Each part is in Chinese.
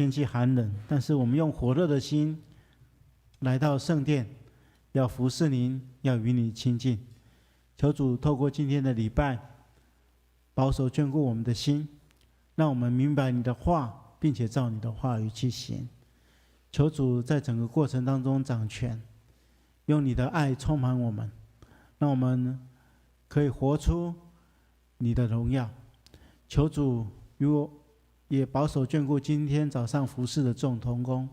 天气寒冷，但是我们用火热的心来到圣殿，要服侍您，要与你亲近。求主透过今天的礼拜，保守眷顾我们的心，让我们明白你的话，并且照你的话语去行。求主在整个过程当中掌权，用你的爱充满我们，让我们可以活出你的荣耀。求主与我也保守眷顾今天早上服侍的众同工，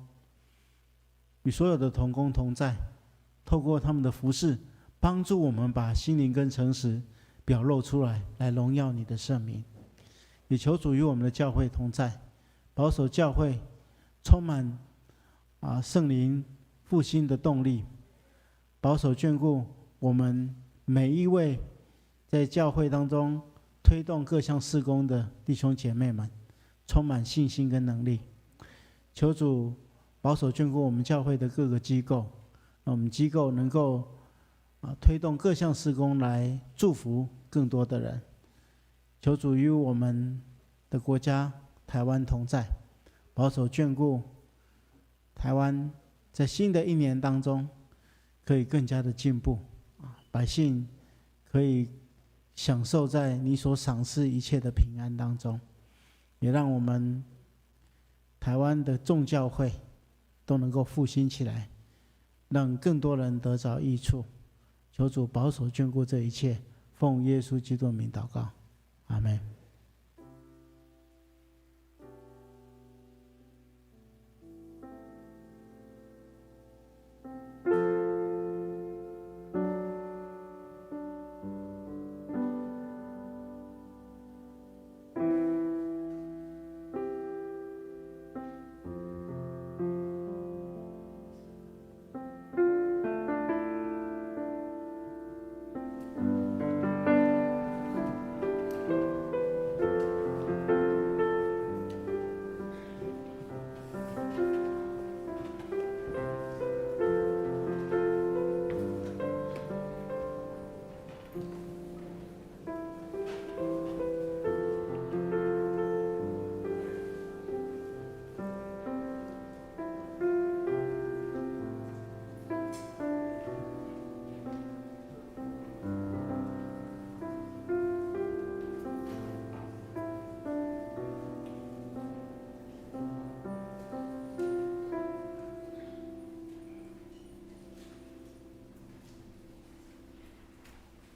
与所有的同工同在，透过他们的服侍，帮助我们把心灵跟诚实表露出来，来荣耀你的圣名。也求主与我们的教会同在，保守教会充满圣灵复兴的动力，保守眷顾我们每一位在教会当中推动各项事工的弟兄姐妹们，充满信心跟能力。求主保守眷顾我们教会的各个机构，让我们机构能够推动各项事工来祝福更多的人。求主与我们的国家台湾同在，保守眷顾台湾在新的一年当中可以更加的进步，百姓可以享受在你所赏赐一切的平安当中，也让我们台湾的众教会都能够复兴起来，让更多人得着益处。求主保守眷顾这一切，奉耶稣基督的名祷告，阿们。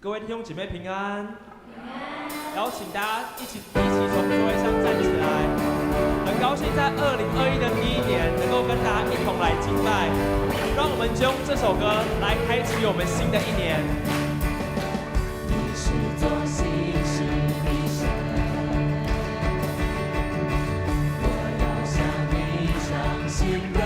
各位弟兄姐妹平安，邀请大家一起从座位上站起来。很高兴在2021的第一年，能够跟大家一同来敬拜。让我们就用这首歌来开启我们新的一年。你是做新事的神，我要向你唱新歌。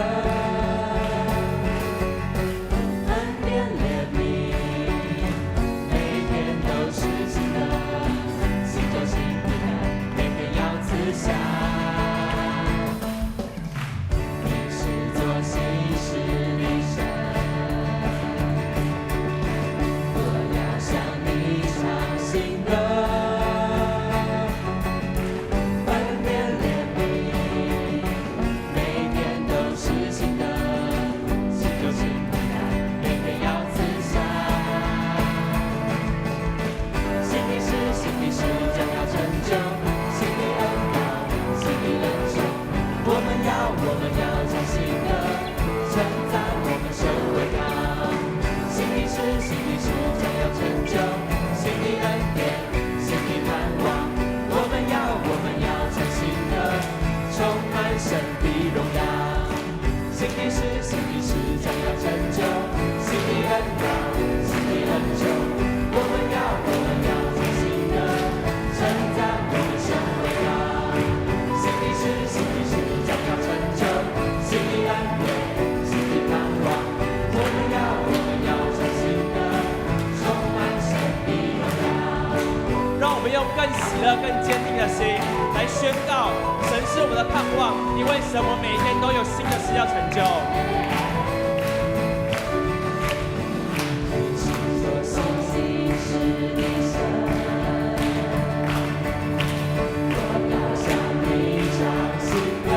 更喜乐、更坚定的心来宣告，神是我们的盼望，因为神，我们每一天都有新的事要成就。我要向你唱新歌。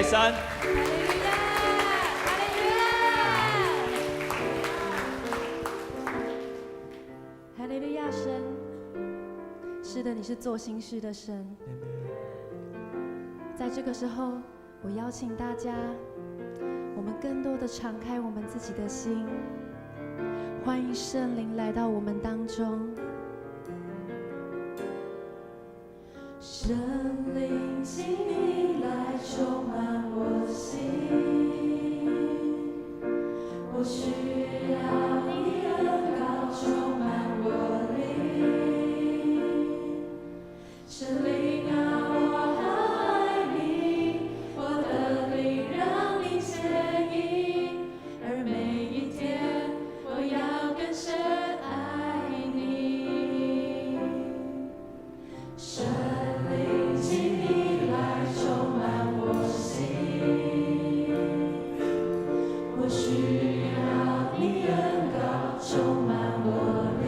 给神。哈利路亚，神，是的，你是做新事的神。在这个时候，我邀请大家，我们更多的敞开我们自己的心，欢迎圣灵来到我们当中。圣灵，请你来充满我心，我需要你恩膏充满我灵。圣灵啊，我好爱你，我的灵让你牵引，而每一天我要更深爱你。圣灵，请你来充满我心，我需要你恩膏充满我灵。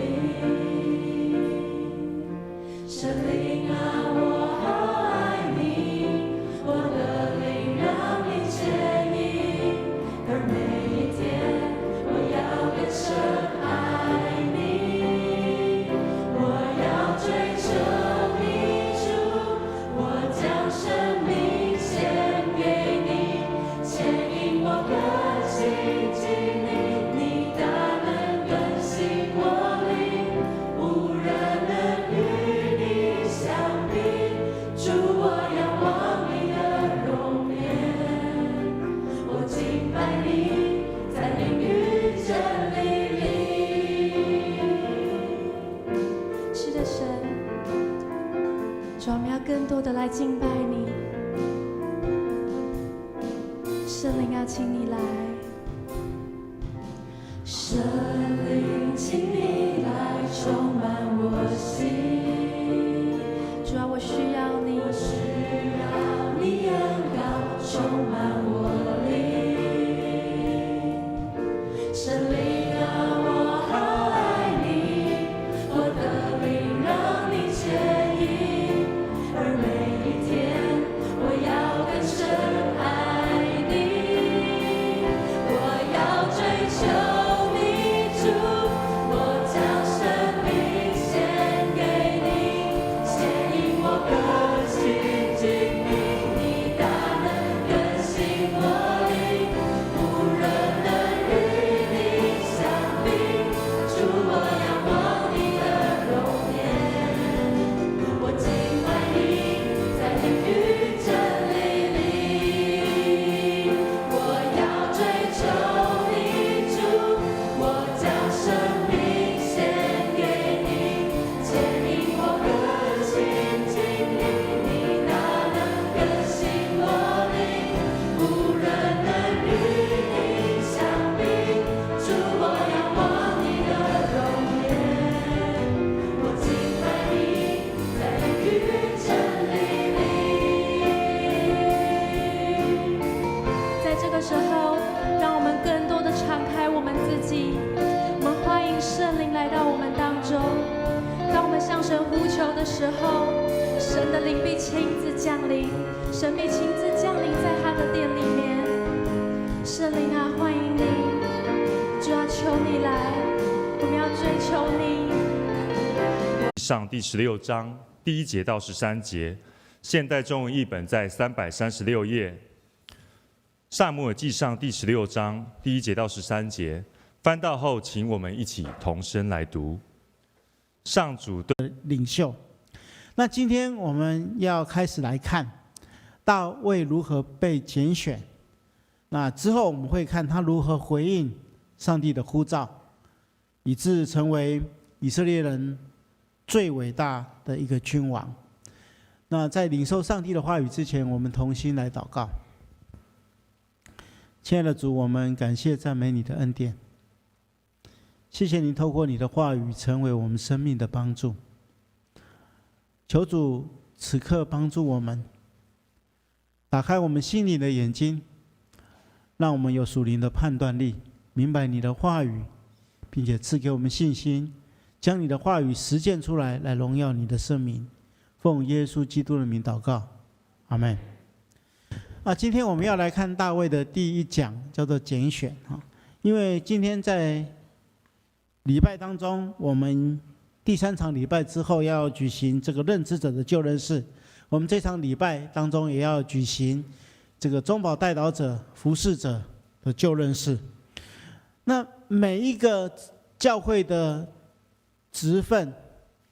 圣灵啊，我好爱你，我的灵让你牵引，而每一天我要更深爱你。我要追求你，主，我将生命献给你，牵引我更亲近你，你大能更新我灵，无人能与你相比。主，我仰望你的容颜，我敬拜你，在灵与真理里。是的，神，主，我们要更多的来敬拜你。圣灵啊，请你来。圣灵，请你来充满我心。主啊，我需要你，我需要你恩膏充满我灵。圣灵啊，我好爱你，我的灵让你牵引，而每一天我要更深爱你。我要追求你，主，我将生命献给你，牵引我更亲近你，你大能更新我灵，无人能与你相比。主，我仰望你的容颜，我敬拜你，在灵与真理里。我要追求你，主，我将生命献给你，牵引我更亲近你，你大能更新我灵，无人能与你相比。主，我仰望你的容颜，我敬拜你，在灵与真理里。在这个时候，让我们更多的敞开我们自己，我们欢迎圣灵来到我们当中。当我们向神呼求的时候，神的灵必亲自降临，神必亲自降临在他的殿里面。圣灵啊，欢迎你，主啊，求你来，我们要追求你。上第16章第1节到13节，现代中文译本在336页。撒母耳记上第16章第1节到13节，翻到后，请我们一起同声来读。上主对领袖。那今天我们要开始来看大卫如何被拣选，那之后我们会看他如何回应上帝的呼召，以致成为以色列人最伟大的一个君王。那在领受上帝的话语之前，我们同心来祷告。亲爱的主，我们感谢赞美你的恩典，谢谢你透过你的话语成为我们生命的帮助。求主此刻帮助我们，打开我们心灵的眼睛，让我们有属灵的判断力，明白你的话语，并且赐给我们信心，将你的话语实践出来，来荣耀你的圣名。奉耶稣基督的名祷告，阿们。今天我们要来看大卫的第一讲，叫做拣选因为今天在礼拜当中，我们第3场礼拜之后要举行这个认知者的就任式，我们这场礼拜当中也要举行这个中保代祷者、服侍者的就任式。那每一个教会的职分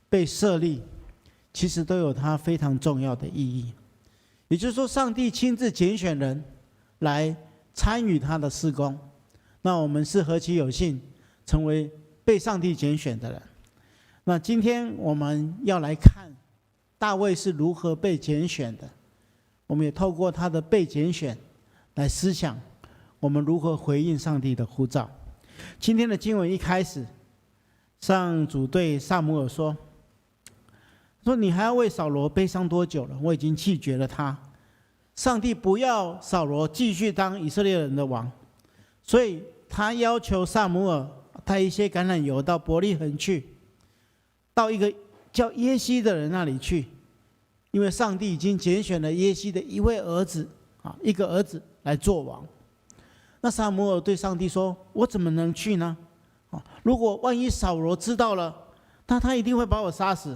被设立，其实都有它非常重要的意义。也就是说，上帝亲自拣选人来参与他的事工，那我们是何其有幸，成为被上帝拣选的人。那今天我们要来看大卫是如何被拣选的，我们也透过他的被拣选来思想我们如何回应上帝的呼召。今天的经文一开始，上主对撒母耳说：“你还要为扫罗悲伤多久了？我已经弃绝了他。上帝不要扫罗继续当以色列人的王，所以他要求撒母耳带一些橄榄油到伯利恒去，到一个叫耶西的人那里去，因为上帝已经拣选了耶西的一位儿子一个儿子来做王。那撒母耳对上帝说：我怎么能去呢？如果万一扫罗知道了，那他一定会把我杀死。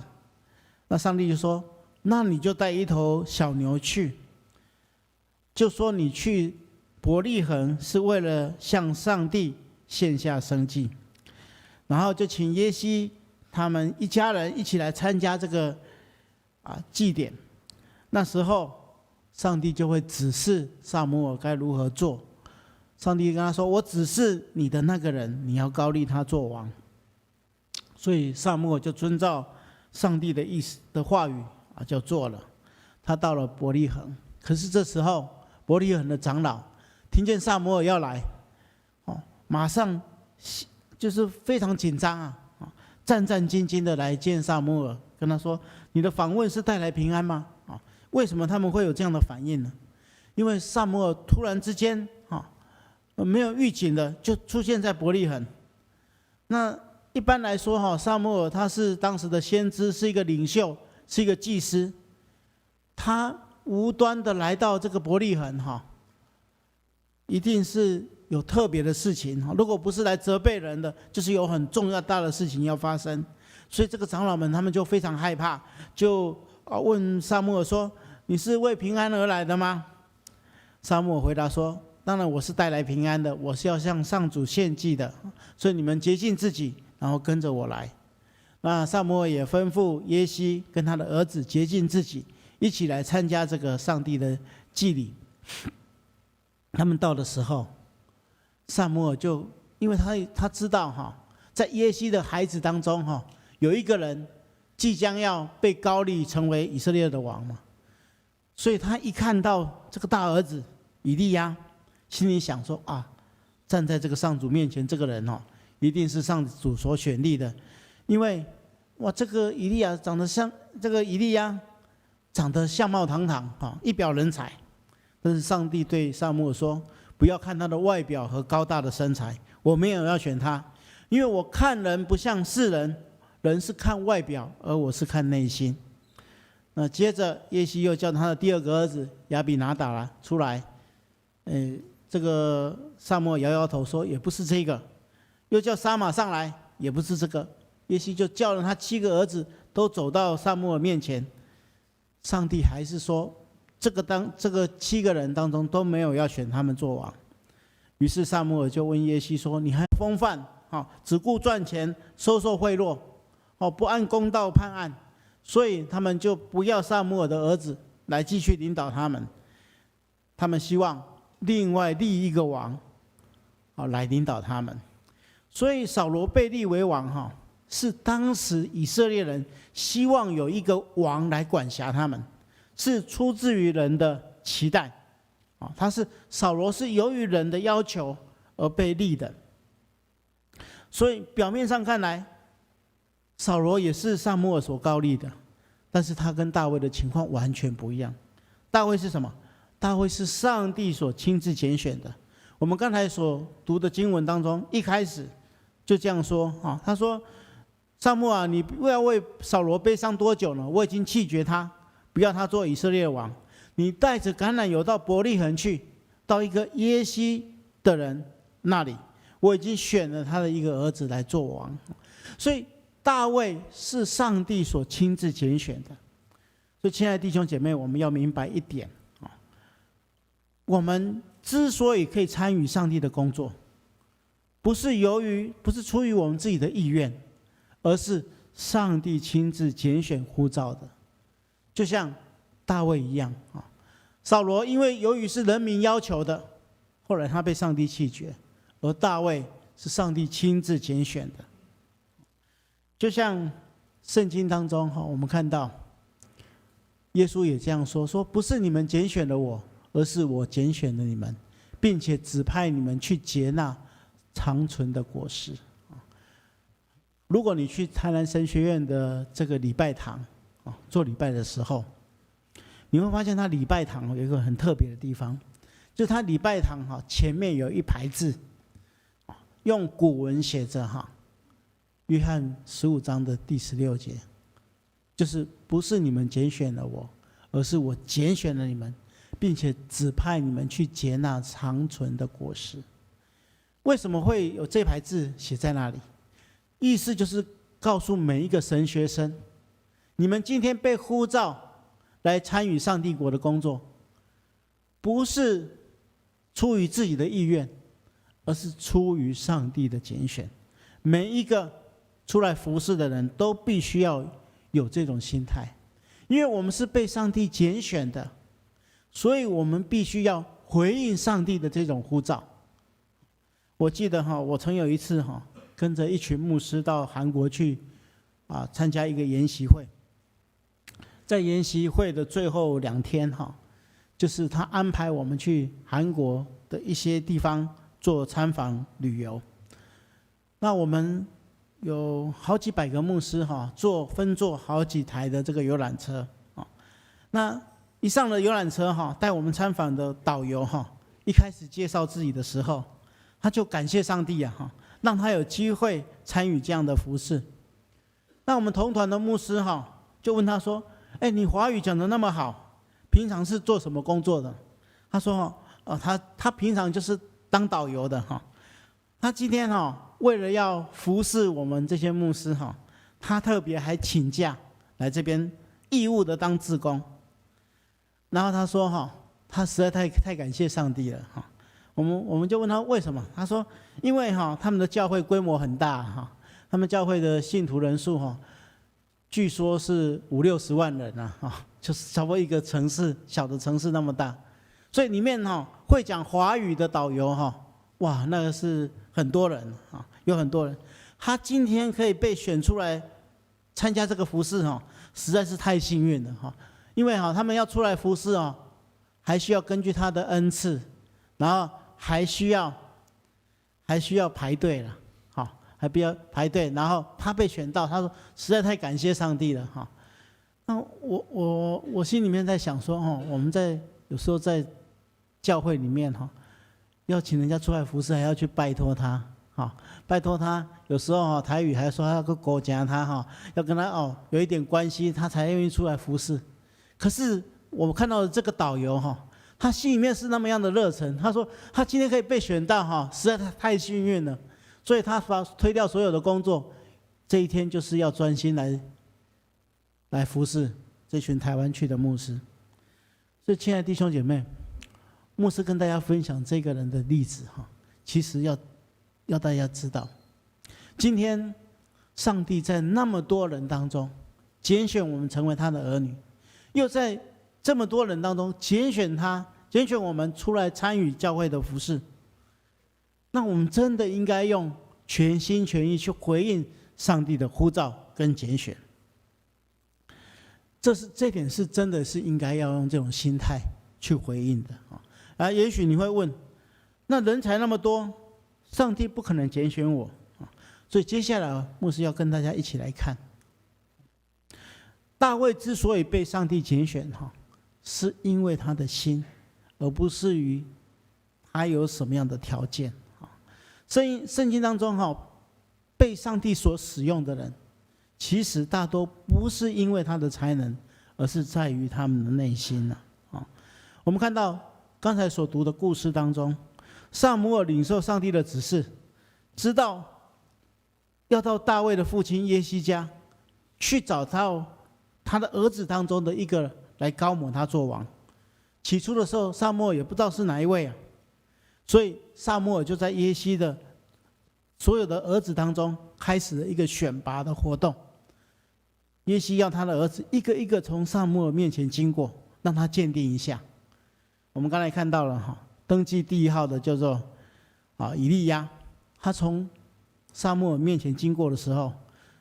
那上帝就说：那你就带一头小牛去，就说你去伯利恒是为了向上帝献下牲祭，然后就请耶西他们一家人一起来参加这个祭典。那时候上帝就会指示撒母耳该如何做。上帝跟他说：我指示你的那个人，你要膏立他做王。所以撒母耳就遵照上帝的意思的话语就做了。他到了伯利恒，可是这时候伯利恒的长老听见撒母耳要来，马上就是非常紧张战战兢兢的来见撒母耳，跟他说：你的访问是带来平安吗？为什么他们会有这样的反应呢？因为撒母耳突然之间没有预警的就出现在伯利恒。那一般来说撒母耳他是当时的先知，是一个领袖，是一个祭司，他无端的来到这个伯利恒一定是有特别的事情，如果不是来责备人的，就是有很重要大的事情要发生。所以这个长老们他们就非常害怕，就问撒母耳说：你是为平安而来的吗？撒母耳回答说：当然我是带来平安的，我是要向上主献祭的，所以你们洁净自己，然后跟着我来。那撒母耳也吩咐耶西跟他的儿子洁净自己，一起来参加这个上帝的祭礼。他们到的时候，撒母耳就因为他知道在耶西的孩子当中有一个人即将要被膏立成为以色列的王嘛，所以他一看到这个大儿子以利亚，心里想说站在这个上主面前，这个人一定是上主所选立的，因为这个以利亚长得像这个以利亚长得相貌堂堂一表人才。但是上帝对撒母耳说：不要看他的外表和高大的身材，我没有要选他，因为我看人不像世人，人是看外表，而我是看内心。那接着耶西又叫他的第二个儿子亚比拿达出来，这个撒母耳摇摇头说：也不是这个。又叫撒玛上来，也不是这个。耶西就叫了他7个儿子都走到撒母耳面前，上帝还是说这个7个人当中都没有要选他们做王。于是撒母耳就问耶西说：你还风范只顾赚钱，收受贿赂不按公道判案，所以他们就不要撒母耳的儿子来继续领导他们，他们希望另外立一个王来领导他们。所以扫罗被立为王是当时以色列人希望有一个王来管辖他们，是出自于人的期待扫罗是由于人的要求而被立的。所以表面上看来，扫罗也是撒母耳所膏立的，但是他跟大卫的情况完全不一样。大卫是什么？大卫是上帝所亲自拣选的。我们刚才所读的经文当中，一开始就这样说他说：撒母耳，你要为扫罗悲伤多久呢？我已经弃绝他，不要他做以色列王。你带着橄榄油到伯利恒去，到一个耶西的人那里，我已经选了他的一个儿子来做王。所以大卫是上帝所亲自拣选的。所以亲爱的弟兄姐妹，我们要明白一点，我们之所以可以参与上帝的工作，不是出于我们自己的意愿，而是上帝亲自拣选呼召的。就像大卫一样，扫罗由于是人民要求的，后来他被上帝弃绝，而大卫是上帝亲自拣选的。就像圣经当中我们看到耶稣也这样说不是你们拣选了我，而是我拣选了你们，并且指派你们去接纳长存的果实。如果你去台南神学院的这个礼拜堂做礼拜的时候，你会发现他礼拜堂有一个很特别的地方，就是他礼拜堂前面有一排字，用古文写着约翰15章的第16节，就是不是你们拣选了我，而是我拣选了你们，并且指派你们去接纳长存的果实。为什么会有这排字写在那里？意思就是告诉每一个神学生，你们今天被呼召来参与上帝国的工作，不是出于自己的意愿，而是出于上帝的拣选。每一个出来服侍的人都必须要有这种心态，因为我们是被上帝拣选的，所以我们必须要回应上帝的这种呼召。我记得我曾有一次跟着一群牧师到韩国去参加一个研习会，在研习会的最后2天就是他安排我们去韩国的一些地方做参访旅游。那我们有好几百个牧师分坐好几台的这个游览车。那一上了游览车带我们参访的导游一开始介绍自己的时候，他就感谢上帝让他有机会参与这样的服事。那我们同团的牧师就问他说：你华语讲得那么好，平常是做什么工作的？他说他平常就是当导游的他今天为了要服侍我们这些牧师他特别还请假来这边义务的当志工。然后他说他实在太感谢上帝了我们就问他为什么？他说因为他们的教会规模很大他们教会的信徒人数据说是50-60万人就是差不多一个城市小的城市那么大，所以里面会讲华语的导游哇，那个是很多人有很多人。他今天可以被选出来参加这个服事实在是太幸运了因为他们要出来服事还需要根据他的恩赐，然后还需要排队了还必要排队，然后他被选到，他说实在太感谢上帝了那我心里面在想说我们有时候在教会里面要请人家出来服侍，还要去拜托他拜托他，有时候台语还说要个勾夹他要跟他有一点关系，他才愿意出来服侍。可是我们看到的这个导游他心里面是那么样的热忱，他说他今天可以被选到实在太幸运了，所以他推掉所有的工作，这一天就是要专心来服侍这群台湾去的牧师。所以亲爱的弟兄姐妹，牧师跟大家分享这个人的例子其实要大家知道，今天上帝在那么多人当中拣选我们成为他的儿女，又在这么多人当中拣选我们出来参与教会的服事。那我们真的应该用全心全意去回应上帝的呼召跟拣选。这点是真的是应该要用这种心态去回应的也许你会问，那人才那么多，上帝不可能拣选我所以接下来牧师要跟大家一起来看，大卫之所以被上帝拣选是因为他的心，而不是于他有什么样的条件圣经当中被上帝所使用的人，其实大多不是因为他的才能，而是在于他们的内心我们看到刚才所读的故事当中，撒母耳领受上帝的指示，知道要到大卫的父亲耶西家去找到他的儿子当中的一个来膏抹他做王。起初的时候，撒母耳也不知道是哪一位啊，所以撒母耳就在耶西的所有的儿子当中开始了一个选拔的活动。耶西要他的儿子一个一个从撒母耳面前经过，让他鉴定一下。我们刚才看到了登记第一号的叫做以利亚，他从撒母耳面前经过的时候，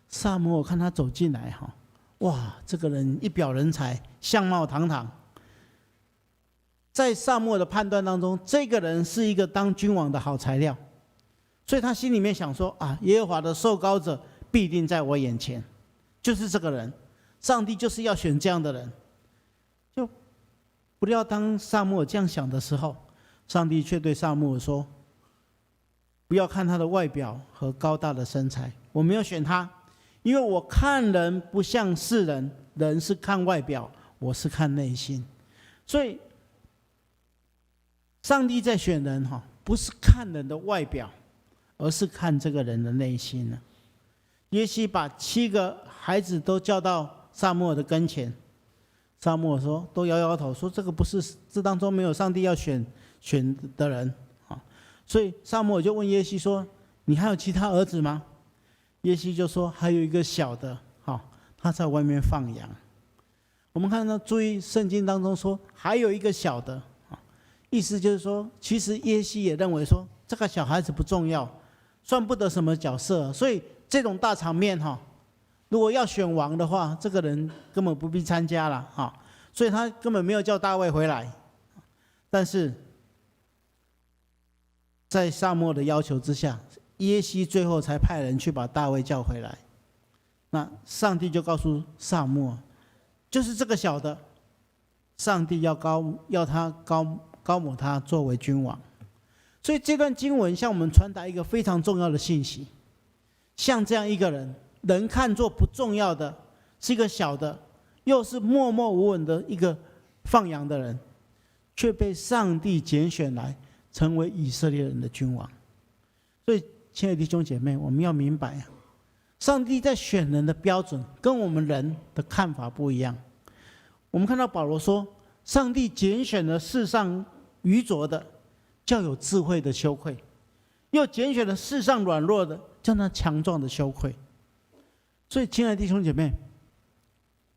撒母耳看他走进来哇，这个人一表人才，相貌堂堂。在撒母耳的判断当中，这个人是一个当君王的好材料，所以他心里面想说耶和华的受膏者必定在我眼前，就是这个人，上帝就是要选这样的人。就不料当撒母耳这样想的时候，上帝却对撒母耳说，不要看他的外表和高大的身材，我没有选他，因为我看人不像世人，人是看外表，我是看内心。所以上帝在选人不是看人的外表，而是看这个人的内心呢。耶西把7个孩子都叫到撒母耳的跟前，撒母耳说，都摇摇头说，这个不是，这当中没有上帝要选的人所以撒母耳就问耶西说，你还有其他儿子吗？耶西就说，还有一个小的他在外面放羊。我们看到注意圣经当中说还有一个小的，意思就是说，其实耶西也认为说，这个小孩子不重要，算不得什么角色，所以这种大场面如果要选王的话，这个人根本不必参加了所以他根本没有叫大卫回来。但是在撒母耳的要求之下，耶西最后才派人去把大卫叫回来。那上帝就告诉撒母耳，就是这个小的，上帝要他膏抹他作为君王。所以这段经文向我们传达一个非常重要的信息，像这样一个人，人看作不重要的，是一个小的，又是默默无闻的一个放羊的人，却被上帝拣选来成为以色列人的君王。所以亲爱的弟兄姐妹，我们要明白上帝在选人的标准跟我们人的看法不一样。我们看到保罗说，上帝拣选了世上愚拙的，叫有智慧的羞愧；又拣选了世上软弱的，叫那强壮的羞愧。所以亲爱的弟兄姐妹，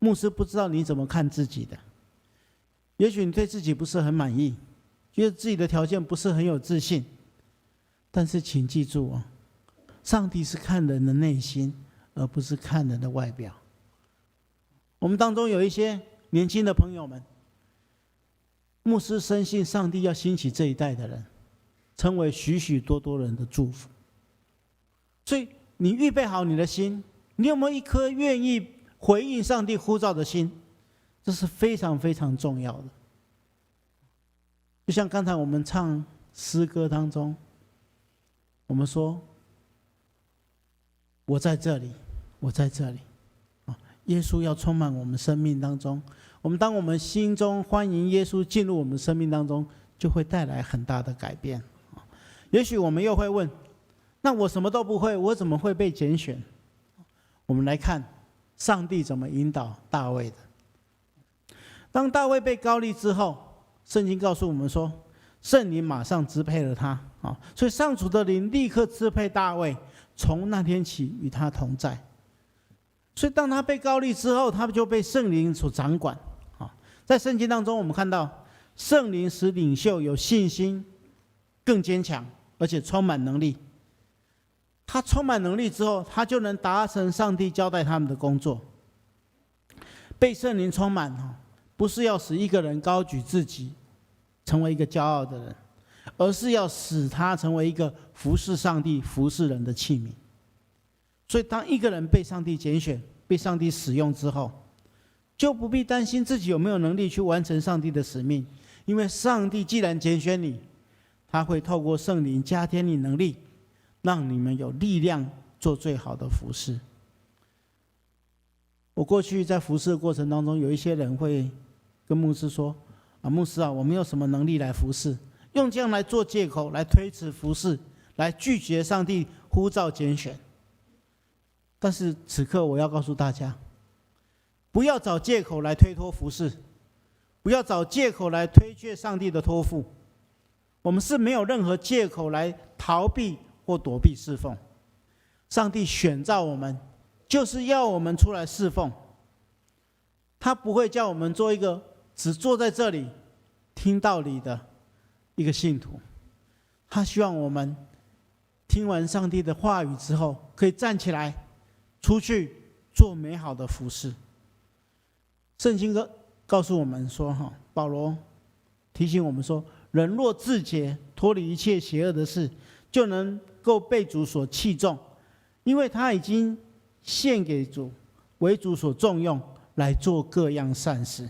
牧师不知道你怎么看自己的，也许你对自己不是很满意，觉得自己的条件不是很有自信，但是请记住上帝是看人的内心，而不是看人的外表。我们当中有一些年轻的朋友们，牧师深信上帝要兴起这一代的人，成为许许多多人的祝福。所以你预备好你的心，你有没有一颗愿意回应上帝呼召的心？这是非常非常重要的。就像刚才我们唱诗歌当中，我们说，我在这里，我在这里。耶稣要充满我们生命当中，当我们心中欢迎耶稣进入我们生命当中，就会带来很大的改变。也许我们又会问，那我什么都不会，我怎么会被拣选？我们来看上帝怎么引导大卫的。当大卫被膏立之后，圣经告诉我们说，圣灵马上支配了他，所以上主的灵立刻支配大卫，从那天起与他同在。所以当他被膏立之后，他就被圣灵所掌管。在圣经当中我们看到，圣灵使领袖有信心，更坚强，而且充满能力。他充满能力之后，他就能达成上帝交代他们的工作。被圣灵充满不是要使一个人高举自己，成为一个骄傲的人，而是要使他成为一个服侍上帝、服侍人的器皿。所以当一个人被上帝拣选、被上帝使用之后，就不必担心自己有没有能力去完成上帝的使命，因为上帝既然拣选你，他会透过圣灵加添你能力，让你们有力量做最好的服事。我过去在服事的过程当中，有一些人会跟牧师说，牧师啊，我没有什么能力来服侍，用这样来做借口来推迟服侍，来拒绝上帝呼召拣选。但是此刻我要告诉大家，不要找借口来推脱服侍，不要找借口来推却上帝的托付。我们是没有任何借口来逃避或躲避侍奉。上帝选召我们，就是要我们出来侍奉。他不会叫我们做一个只坐在这里听道理的一个信徒，他希望我们听完上帝的话语之后，可以站起来出去做美好的服事。圣经告诉我们说，保罗提醒我们说，人若自洁，脱离一切邪恶的事，就能够被主所器重，因为他已经献给主，为主所重用，来做各样善事。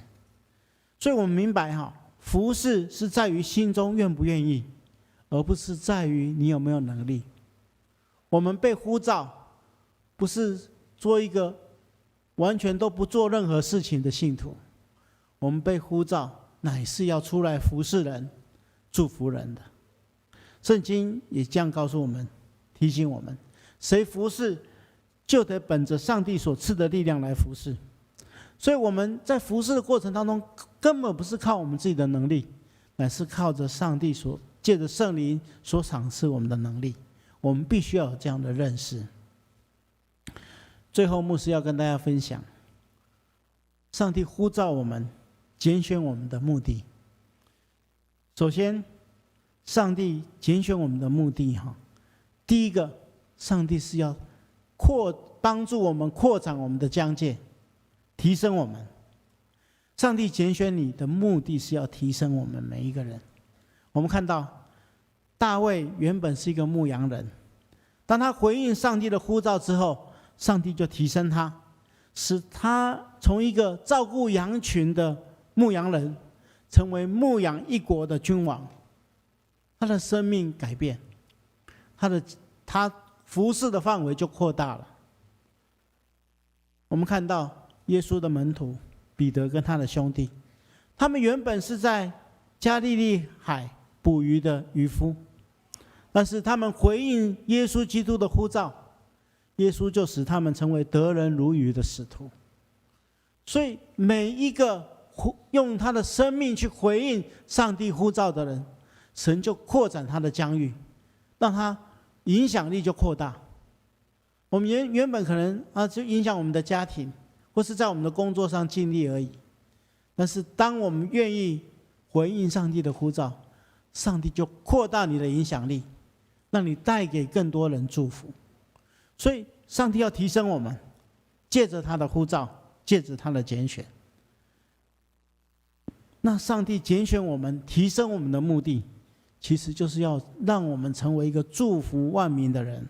所以我们明白服事是在于心中愿不愿意，而不是在于你有没有能力。我们被呼召，不是做一个完全都不做任何事情的信徒，我们被呼召乃是要出来服侍人、祝福人的。圣经也这样告诉我们，提醒我们，谁服侍，就得本着上帝所赐的力量来服侍。所以我们在服侍的过程当中，根本不是靠我们自己的能力，乃是靠着上帝所借着圣灵所赏赐我们的能力。我们必须要有这样的认识。最后，牧师要跟大家分享，上帝呼召我们、拣选我们的目的。首先，上帝拣选我们的目的，第一个，上帝是要帮助我们扩展我们的疆界，提升我们。上帝拣选你的目的是要提升我们每一个人。我们看到大卫原本是一个牧羊人，当他回应上帝的呼召之后，上帝就提升他，使他从一个照顾羊群的牧羊人，成为牧养一国的君王。他的生命改变，他服侍的范围就扩大了。我们看到耶稣的门徒彼得跟他的兄弟，他们原本是在加利利海捕鱼的渔夫，但是他们回应耶稣基督的呼召，耶稣就使他们成为得人如鱼的使徒。所以每一个用他的生命去回应上帝呼召的人，神就扩展他的疆域，让他影响力就扩大。我们原本可能就影响我们的家庭，或是在我们的工作上尽力而已。但是当我们愿意回应上帝的呼召，上帝就扩大你的影响力，让你带给更多人祝福。所以上帝要提升我们，借着他的呼召，借着他的拣选。那上帝拣选我们、提升我们的目的，其实就是要让我们成为一个祝福万民的人。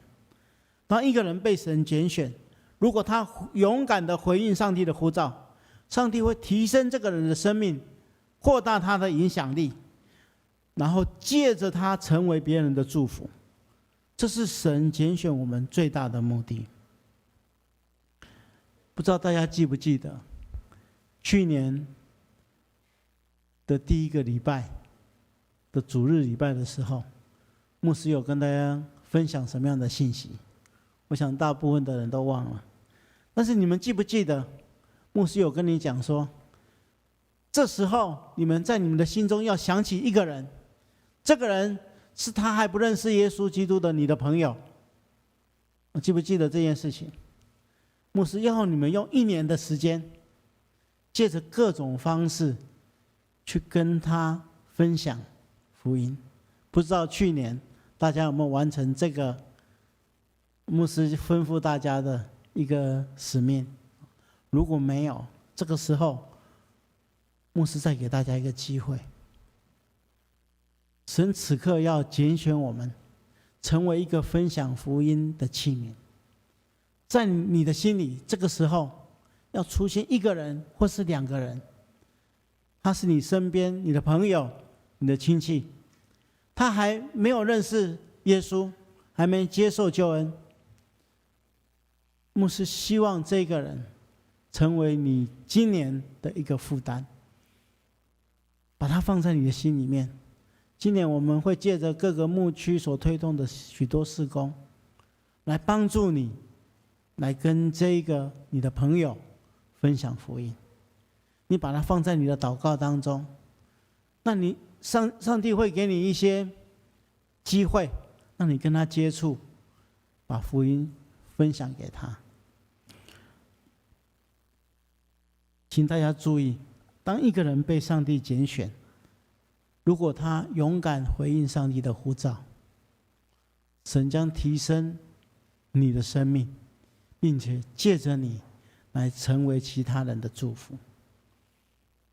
当一个人被神拣选，如果他勇敢地回应上帝的呼召，上帝会提升这个人的生命，扩大他的影响力，然后借着他成为别人的祝福。这是神拣选我们最大的目的。不知道大家记不记得，去年的第一个礼拜的主日礼拜的时候，牧师有跟大家分享什么样的信息？我想大部分的人都忘了。但是你们记不记得，牧师有跟你讲说，这时候你们在你们的心中要想起一个人，这个人是他还不认识耶稣基督的你的朋友。我记不记得这件事情？牧师要你们用1年的时间，借着各种方式去跟他分享福音。不知道去年大家有没有完成这个牧师吩咐大家的一个使命？如果没有，这个时候牧师再给大家一个机会。神此刻要拣选我们，成为一个分享福音的器皿。在你的心里，这个时候要出现1个人或是2个人，他是你身边你的朋友、你的亲戚，他还没有认识耶稣，还没接受救恩。牧师希望这个人成为你今年的一个负担。把它放在你的心里面。今年我们会借着各个牧区所推动的许多事工，来帮助你，来跟这一个你的朋友分享福音。你把它放在你的祷告当中，那你上帝会给你一些机会，让你跟他接触，把福音分享给他。请大家注意，当一个人被上帝拣选，如果他勇敢回应上帝的呼召，神将提升你的生命，并且借着你来成为其他人的祝福。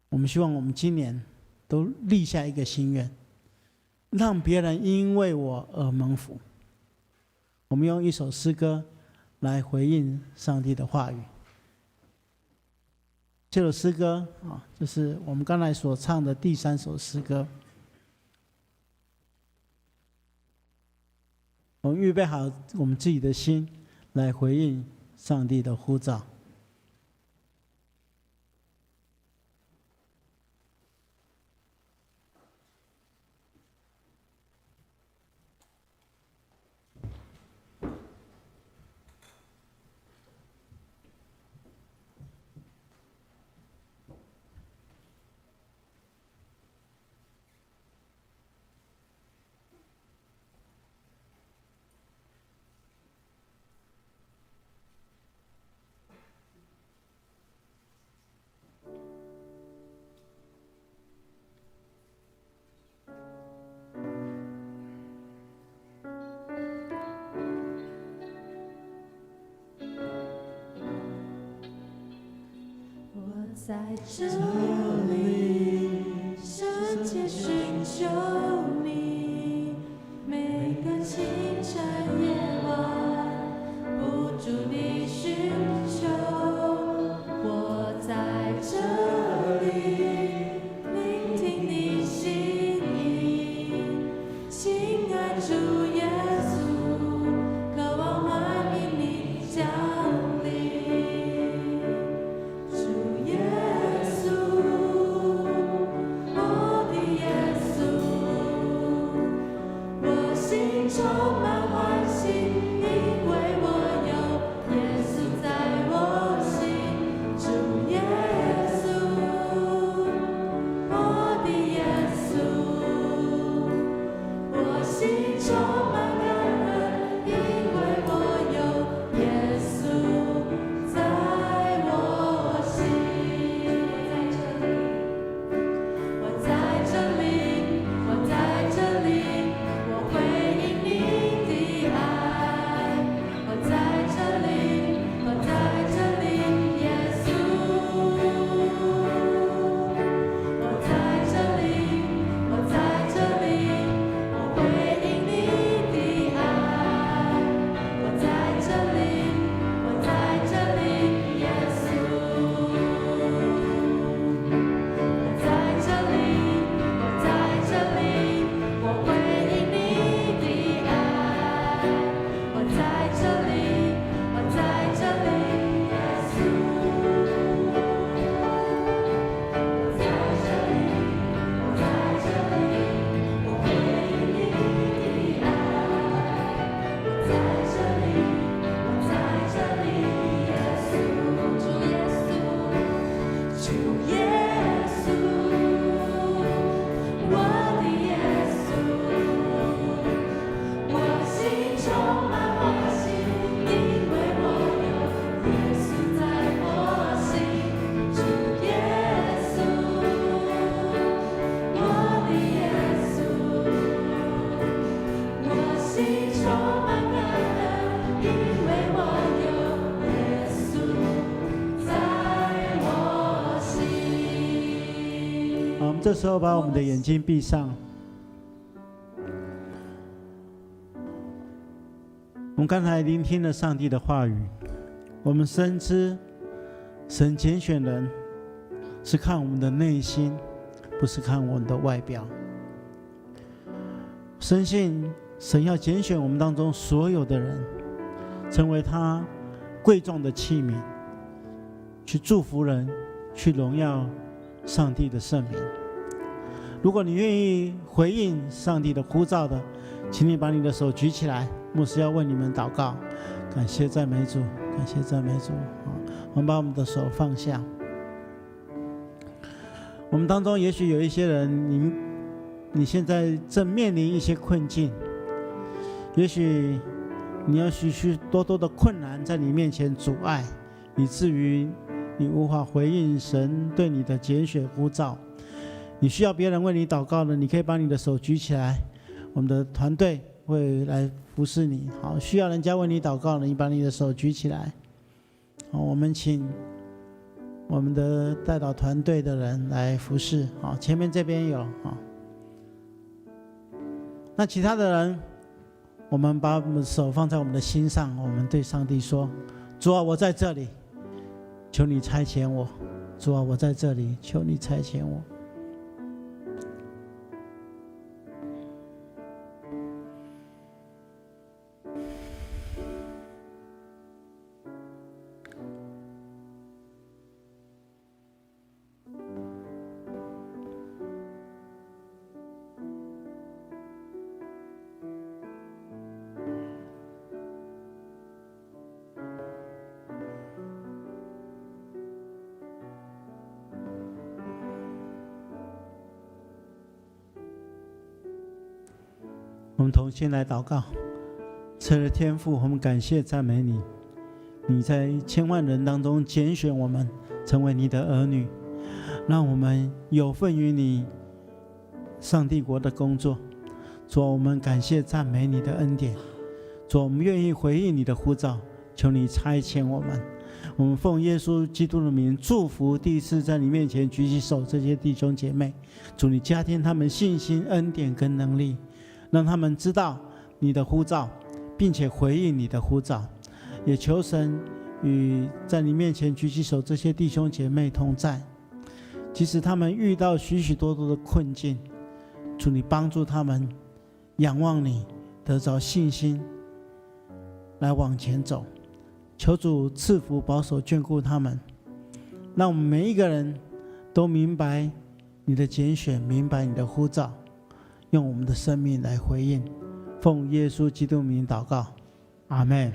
我们希望我们今年都立下一个心愿，让别人因为我而蒙福。我们用一首诗歌来回应上帝的话语。这首诗歌就是我们刚才所唱的第3首诗歌。我们预备好我们自己的心，来回应上帝的呼召。在这里，圣洁寻求你，每个清晨夜晚，不住地寻求。我在这里，聆听你心意，亲爱主耶稣，渴望欢迎你降临。充满欢喜，因为我有耶稣在我心。主耶稣，我的耶稣，我心充满感恩，因为我有耶稣在我心。我在这里，我在这里，我会。这时候把我们的眼睛闭上。我们刚才聆听了上帝的话语，我们深知神拣选人是看我们的内心，不是看我们的外表。深信神要拣选我们当中所有的人，成为他贵重的器皿，去祝福人，去荣耀上帝的圣名。如果你愿意回应上帝的呼召的，请你把你的手举起来，牧师要为你们祷告。感谢赞美主，感谢赞美主。我们把我们的手放下。我们当中也许有一些人，你现在正面临一些困境，也许你有许许多多的困难在你面前阻碍，以至于你无法回应神对你的拣选呼召。你需要别人为你祷告的，你可以把你的手举起来，我们的团队会来服侍你。好，需要人家为你祷告的，你把你的手举起来。好，我们请我们的代祷团队的人来服侍。好，前面这边有。好，那其他的人，我们把我们的手放在我们的心上，我们对上帝说：主啊，我在这里，求你差遣我。主啊，我在这里，求你差遣我。我们同心来祷告。赐了天父，我们感谢赞美你，你在千万人当中拣选我们成为你的儿女，让我们有份于你上帝国的工作。主，我们感谢赞美你的恩典。主，我们愿意回应你的呼召，求你差遣我们。我们奉耶稣基督的名祝福第一次在你面前举起手这些弟兄姐妹。主，你加添他们信心、恩典跟能力，让他们知道你的呼召，并且回应你的呼召。也求神与在你面前举起手这些弟兄姐妹同在，即使他们遇到许许多多的困境，主，你帮助他们仰望你，得着信心来往前走。求主赐福保守眷顾他们，让我们每一个人都明白你的拣选，明白你的呼召，用我们的生命来回应。奉耶稣基督名祷告，阿们。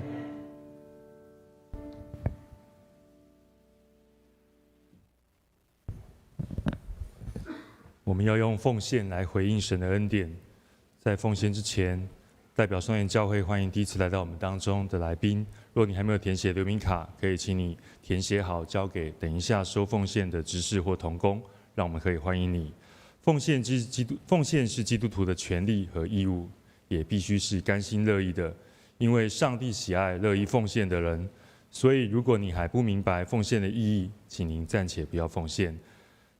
我们要用奉献来回应神的恩典。在奉献之前，代表双元教会欢迎第一次来到我们当中的来宾。若你还没有填写留名卡，可以请你填写好，交给等一下收奉献的执事或同工，让我们可以欢迎你。奉献是基督徒的权利和义务，也必须是甘心乐意的，因为上帝喜爱乐意奉献的人。所以，如果你还不明白奉献的意义，请您暂且不要奉献。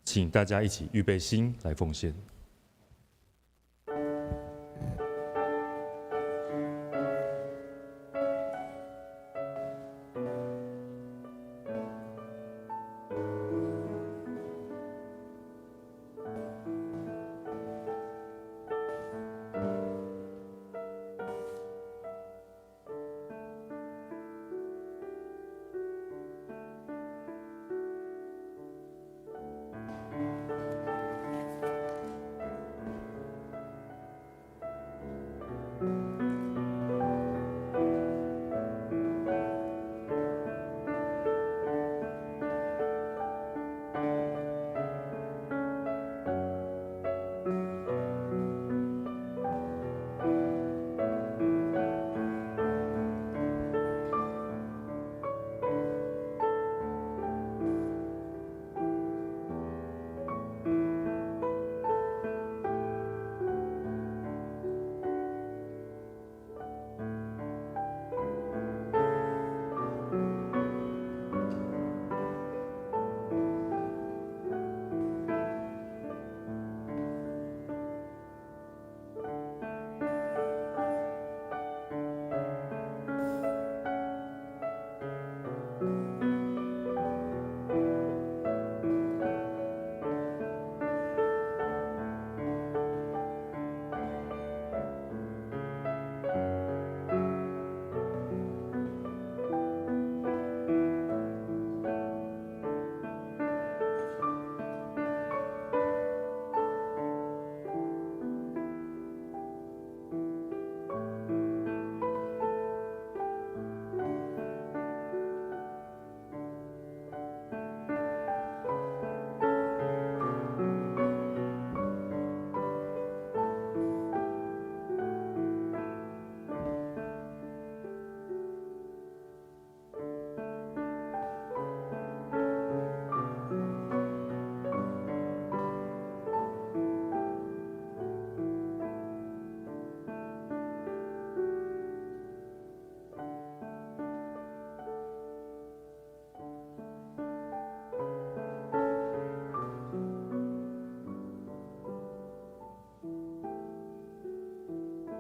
请大家一起预备心来奉献。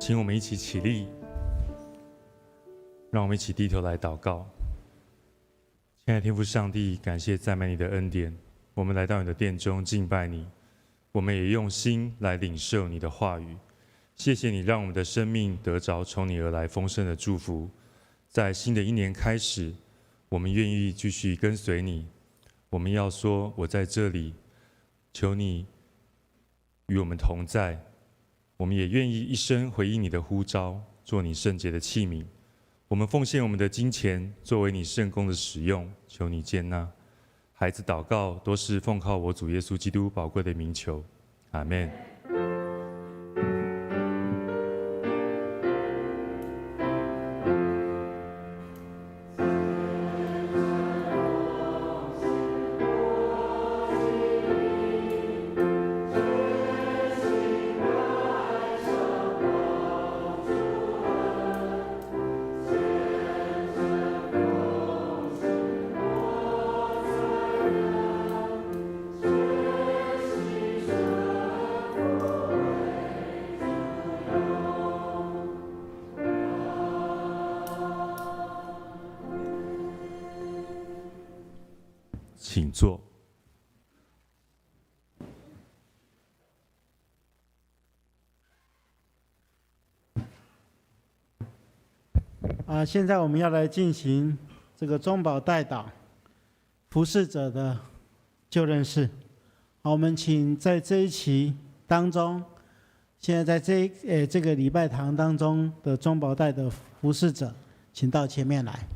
请我们一起起立，让我们一起低头来祷告。亲爱的天父上帝，感谢赞美你的恩典，我们来到你的殿中敬拜你，我们也用心来领受你的话语。谢谢你让我们的生命得着从你而来丰盛的祝福。在新的一年开始，我们愿意继续跟随你。我们要说，我在这里，求你与我们同在。我们也愿意一生回应你的呼召，做你圣洁的器皿。我们奉献我们的金钱，作为你圣工的使用，求你接纳。孩子祷告都是奉靠我主耶稣基督宝贵的名求，阿们。请坐。现在我们要来进行这个中保代祷服侍者的就任式。我们请在这一期当中，现在在这个礼拜堂当中的中保代的服侍者，请到前面来。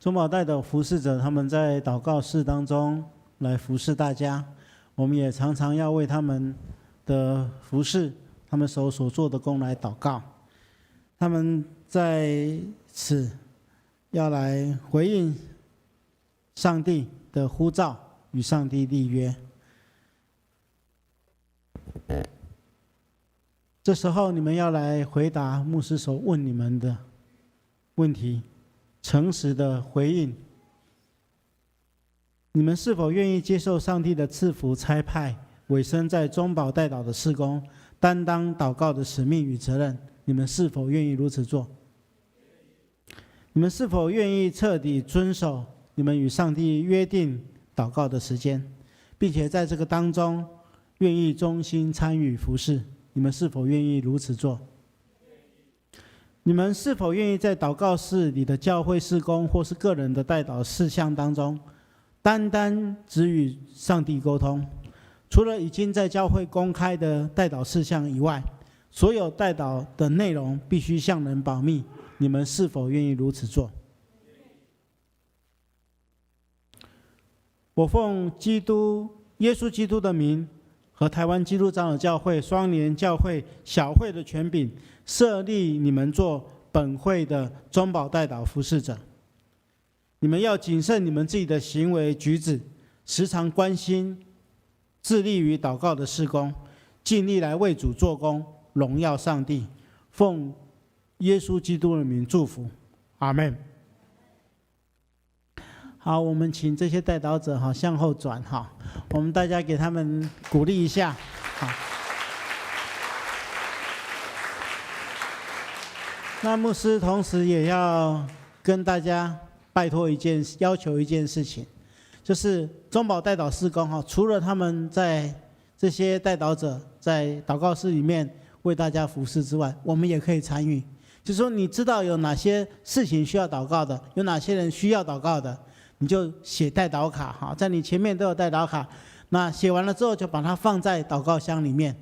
中保代的服侍者，他们在祷告室当中来服侍大家，我们也常常要为他们的服侍、他们所做的工来祷告。他们在此要来回应上帝的呼召，与上帝立约。这时候你们要来回答牧师所问你们的问题，诚实的回应。你们是否愿意接受上帝的赐福差派，委身在中保代祷的事工，担当祷告的使命与责任？你们是否愿意如此做？你们是否愿意彻底遵守你们与上帝约定祷告的时间，并且在这个当中愿意忠心参与服事？你们是否愿意如此做？你们是否愿意在祷告室里的教会事工或是个人的代祷事项当中，单单只与上帝沟通？除了已经在教会公开的代祷事项以外，所有代祷的内容必须向人保密。你们是否愿意如此做？我奉耶稣基督的名和台湾基督长老教会双年教会小会的权柄，设立你们做本会的中保代祷服侍者。你们要谨慎你们自己的行为举止，时常关心致力于祷告的事工，尽力来为主做工，荣耀上帝。奉耶稣基督的名祝福，阿们。好，我们请这些代祷者向后转，我们大家给他们鼓励一下。好，那牧师同时也要跟大家要求一件事情，就是中保代祷事工除了他们在这些代祷者在祷告室里面为大家服侍之外，我们也可以参与。就是说，你知道有哪些事情需要祷告的，有哪些人需要祷告的，你就写代祷卡，在你前面都有代祷卡。那写完了之后，就把它放在祷告箱里面。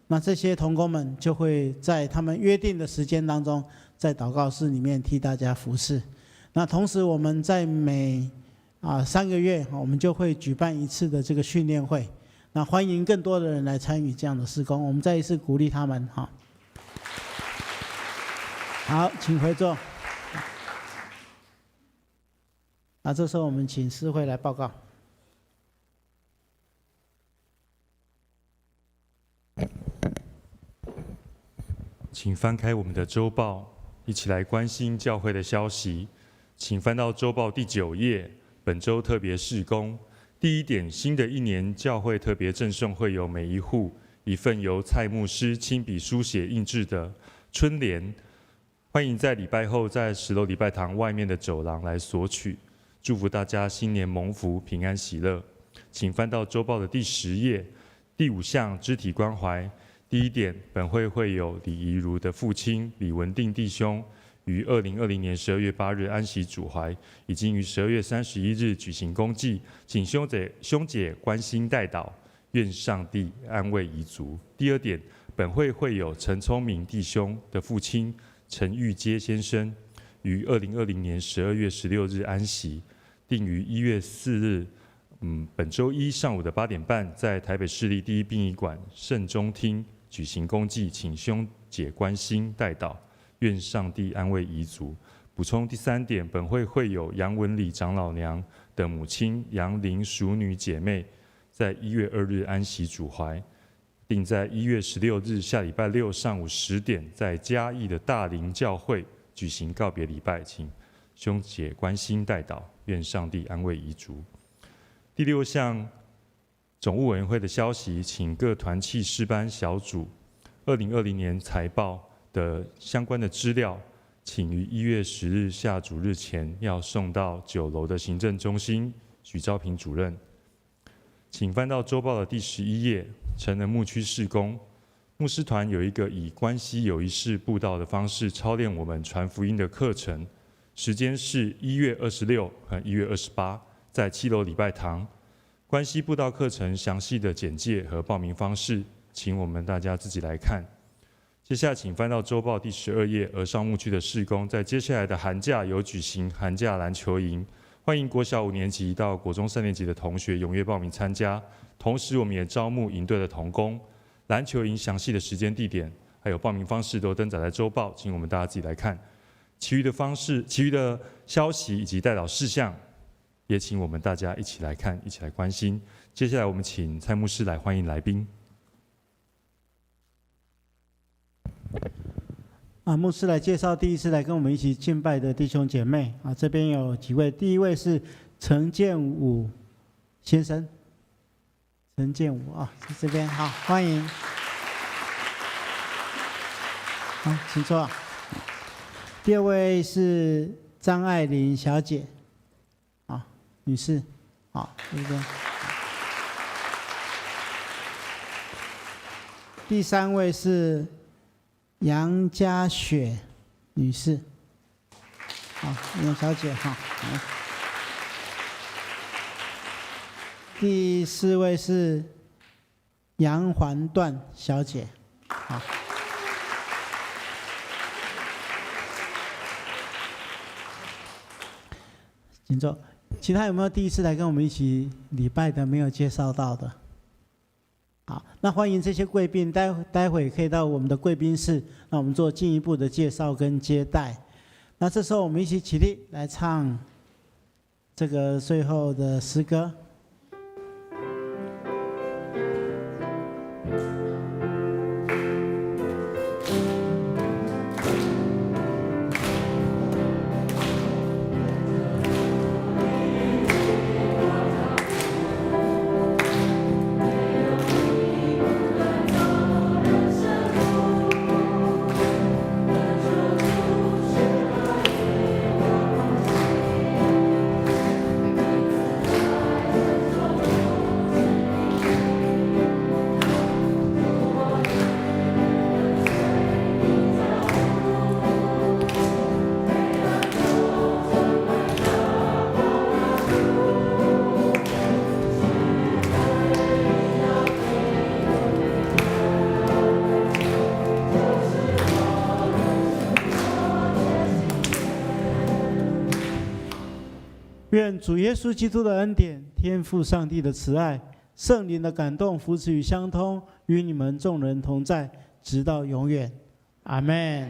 那这些同工们就会在他们约定的时间当中，在祷告室里面替大家服侍。那同时，我们在每3个月，我们就会举办一次的这个训练会。那欢迎更多的人来参与这样的事工。我们再一次鼓励他们。好，请回座。这时候我们请诗慧来报告。请翻开我们的周报，一起来关心教会的消息。请翻到周报第9页，本周特别事工。第1点，新的一年教会特别赠送会有每一户一份由蔡牧师亲笔书写印制的春联，欢迎在礼拜后在10楼礼拜堂外面的走廊来索取。祝福大家新年蒙福，平安喜乐。请翻到周报的第10页，第5项肢体关怀。第1点，本会会有李怡如的父亲李文定弟兄于2020年12月8日安息主怀，已经于12月31日举行公祭，请兄姐关心代祷，愿上帝安慰遗族。第2点，本会会有陈聪明弟兄的父亲陈玉阶先生于2020年12月16日安息，定于1月4日，本周一上午的8点半，在台北市立第一殡仪馆圣中厅举行公祭，请兄姐关心代祷，愿上帝安慰遗族。补充第3点，本会会有杨文礼长老娘的母亲杨玲淑女姐妹，在1月2日安息主怀，并在1月16日下礼拜六上午10点，在嘉义的大林教会举行告别礼拜，请兄姐关心代祷，愿上帝安慰遗族。第6项，总务委员会的消息，请各团契诗班小组2020年财报的相关的资料，请于1月10日下主日前要送到9楼的行政中心许昭平主任。请翻到周报的第11页，成人牧区事工，牧师团有一个以关系友谊式布道的方式操练我们传福音的课程，时间是1月26和1月28，在7楼礼拜堂。关系布道课程详细的简介和报名方式，请我们大家自己来看。接下来请翻到周报第12页，儿少牧区的事工，在接下来的寒假有举行寒假篮球营，欢迎国小5年级到国中3年级的同学踊跃报名参加。同时，我们也招募营队的同工。篮球营详细的时间、地点还有报名方式都登载在周报，请我们大家自己来看。其余的消息以及代祷事项，也请我们大家一起来看，一起来关心。接下来，我们请蔡牧师来欢迎来宾。牧师来介绍第一次来跟我们一起敬拜的弟兄姐妹这边有几位，第一位是陈建武先生，陈建武在这边，好，欢迎，好，请坐。第2位是张爱玲小姐，女士，好，这边。第3位是杨家雪女士，好，杨小姐，好。第4位是杨环段小姐，好。请坐。其他有没有第一次来跟我们一起礼拜的没有介绍到的？好，那欢迎这些贵宾，待会可以到我们的贵宾室，那我们做进一步的介绍跟接待。那这时候我们一起起立来唱这个最后的诗歌。愿主耶稣基督的恩典、天父上帝的慈爱、圣灵的感动、扶持与相通，与你们众人同在，直到永远。阿们。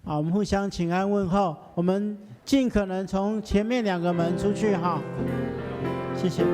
好，我们互相请安问候，我们尽可能从前面2个门出去哈，谢谢。